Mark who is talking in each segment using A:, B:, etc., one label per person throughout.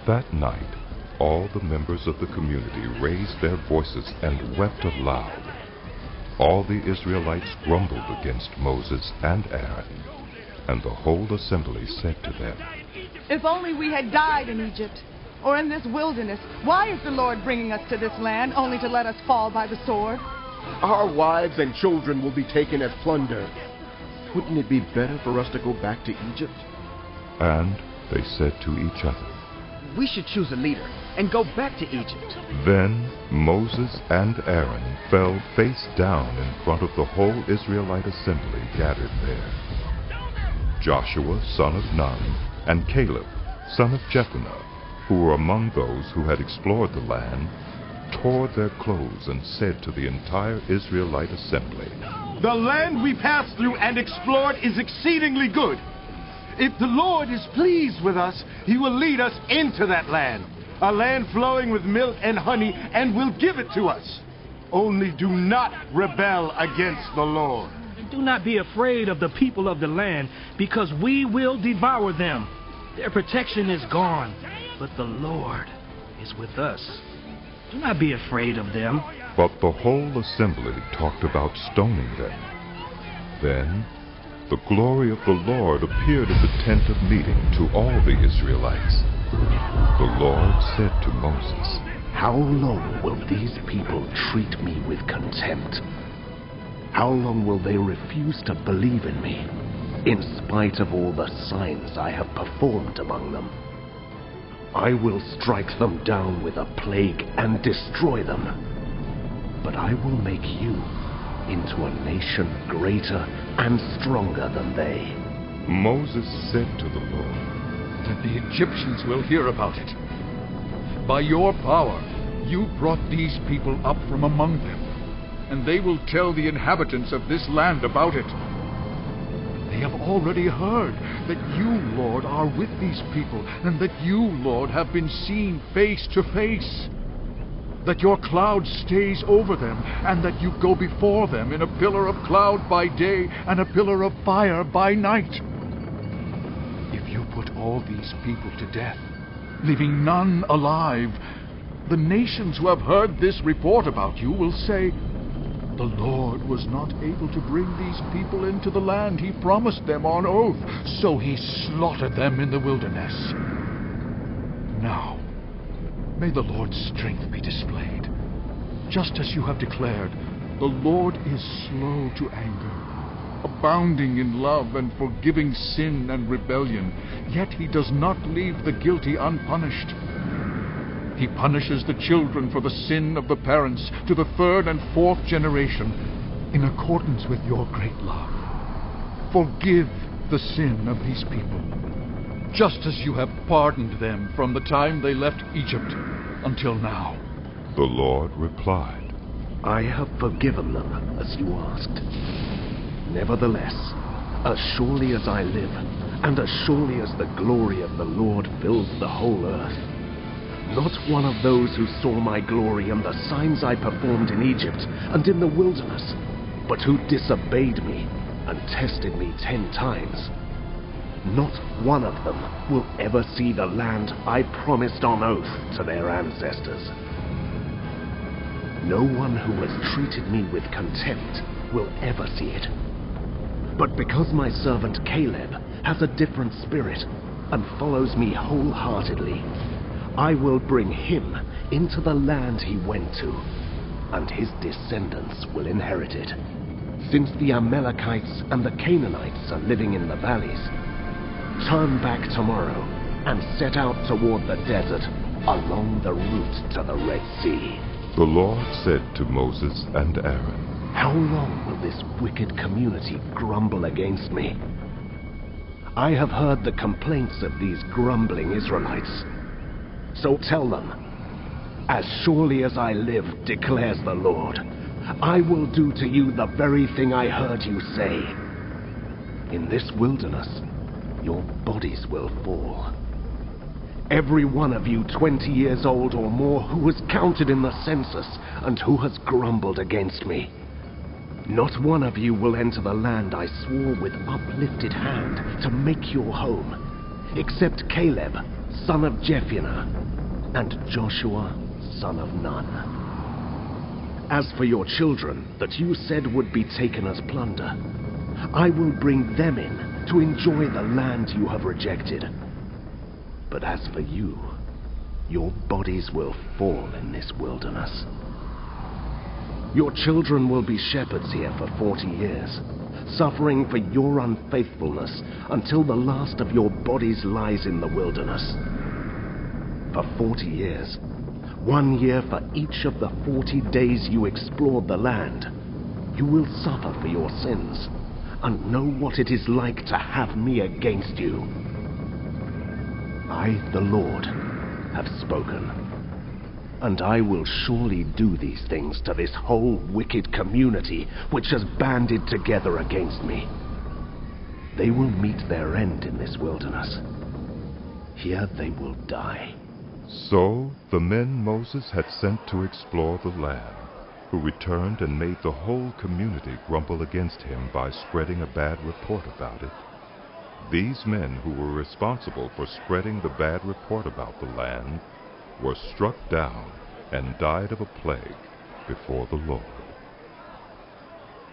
A: That night, all the members of the community raised their voices and wept aloud. All the Israelites grumbled against Moses and Aaron, and the whole assembly said to them,
B: "If only we had died in Egypt, or in this wilderness. Why is the Lord bringing us to this land only to let us fall by the sword?
C: Our wives and children will be taken as plunder. Wouldn't it be better for us to go back to Egypt?"
A: And they said to each other,
D: "We should choose a leader and go back to Egypt."
A: Then Moses and Aaron fell face down in front of the whole Israelite assembly gathered there. Joshua, son of Nun, and Caleb, son of Jephunneh, who were among those who had explored the land, tore their clothes and said to the entire Israelite assembly,
E: "The land we passed through and explored is exceedingly good. If the Lord is pleased with us, he will lead us into that land, a land flowing with milk and honey, and will give it to us. Only do not rebel against the Lord."
F: Do not be afraid of the people of the land, because we will devour them. Their protection is gone, but the Lord is with us. Do not be afraid of them.
A: But the whole assembly talked about stoning them. Then the glory of the Lord appeared in the tent of meeting to all the Israelites. The Lord said to Moses,
G: "How long will these people treat me with contempt? How long will they refuse to believe in me, in spite of all the signs I have performed among them? I will strike them down with a plague and destroy them. But I will make you into a nation greater and stronger than they."
A: Moses said to the Lord,
H: "That the Egyptians will hear about it. By your power, you brought these people up from among them, and they will tell the inhabitants of this land about it. They have already heard that you, Lord, are with these people, and that you, Lord, have been seen face to face. That your cloud stays over them, and that you go before them in a pillar of cloud by day and a pillar of fire by night. If you put all these people to death, leaving none alive, the nations who have heard this report about you will say, 'The Lord was not able to bring these people into the land he promised them on oath, so he slaughtered them in the wilderness.' Now, may the Lord's strength be displayed. Just as you have declared, the Lord is slow to anger, abounding in love and forgiving sin and rebellion, yet he does not leave the guilty unpunished. He punishes the children for the sin of the parents to the third and fourth generation, in accordance with your great love. Forgive the sin of these people, just as you have pardoned them from the time they left Egypt until now."
A: The Lord replied,
G: "I have forgiven them, as you asked. Nevertheless, as surely as I live, and as surely as the glory of the Lord fills the whole earth, not one of those who saw my glory and the signs I performed in Egypt and in the wilderness, but who disobeyed me and tested me 10 times, not one of them will ever see the land I promised on oath to their ancestors. No one who has treated me with contempt will ever see it. But because my servant Caleb has a different spirit and follows me wholeheartedly, I will bring him into the land he went to, and his descendants will inherit it. Since the Amalekites and the Canaanites are living in the valleys, turn back tomorrow and set out toward the desert along the route to the Red Sea."
A: The Lord said to Moses and Aaron,
G: "How long will this wicked community grumble against me? I have heard the complaints of these grumbling Israelites. So tell them, 'As surely as I live, declares the Lord, I will do to you the very thing I heard you say. In this wilderness, your bodies will fall. Every one of you 20 years old or more who was counted in the census and who has grumbled against me. Not one of you will enter the land I swore with uplifted hand to make your home, except Caleb, son of Jephthah, and Joshua, son of Nun. As for your children that you said would be taken as plunder, I will bring them in to enjoy the land you have rejected. But as for you, your bodies will fall in this wilderness. Your children will be shepherds here for 40 years, suffering for your unfaithfulness until the last of your bodies lies in the wilderness. For 40 years, 1 year for each of the 40 days you explored the land, you will suffer for your sins and know what it is like to have me against you. I, the Lord, have spoken, and I will surely do these things to this whole wicked community which has banded together against me. They will meet their end in this wilderness. Here they will die.
A: So the men Moses had sent to explore the land, who returned and made the whole community grumble against him by spreading a bad report about it. These men who were responsible for spreading the bad report about the land were struck down and died of a plague before the Lord.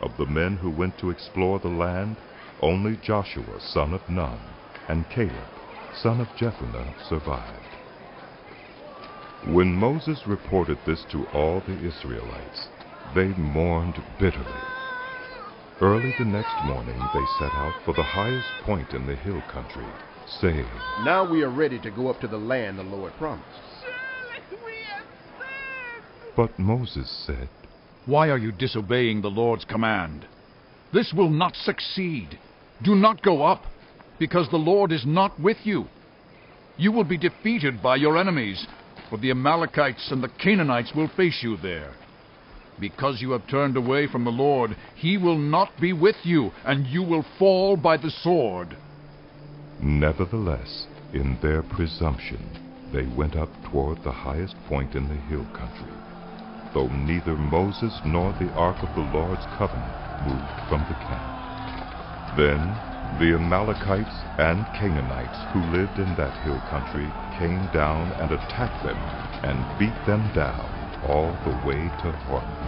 A: Of the men who went to explore the land, only Joshua, son of Nun, and Caleb, son of Jephunneh, survived. When Moses reported this to all the Israelites, they mourned bitterly. Early the next morning they set out for the highest point in the hill country, saying,
C: Now we are ready to go up to the land the Lord promised.
A: But Moses said,
H: Why are you disobeying the Lord's command? This will not succeed. Do not go up, because the Lord is not with you. You will be defeated by your enemies, for the Amalekites and the Canaanites will face you there. Because you have turned away from the Lord, he will not be with you, and you will fall by the sword.
A: Nevertheless, in their presumption, they went up toward the highest point in the hill country, though neither Moses nor the ark of the Lord's covenant moved from the camp. Then the Amalekites and Canaanites who lived in that hill country came down and attacked them and beat them down all the way to Horeb.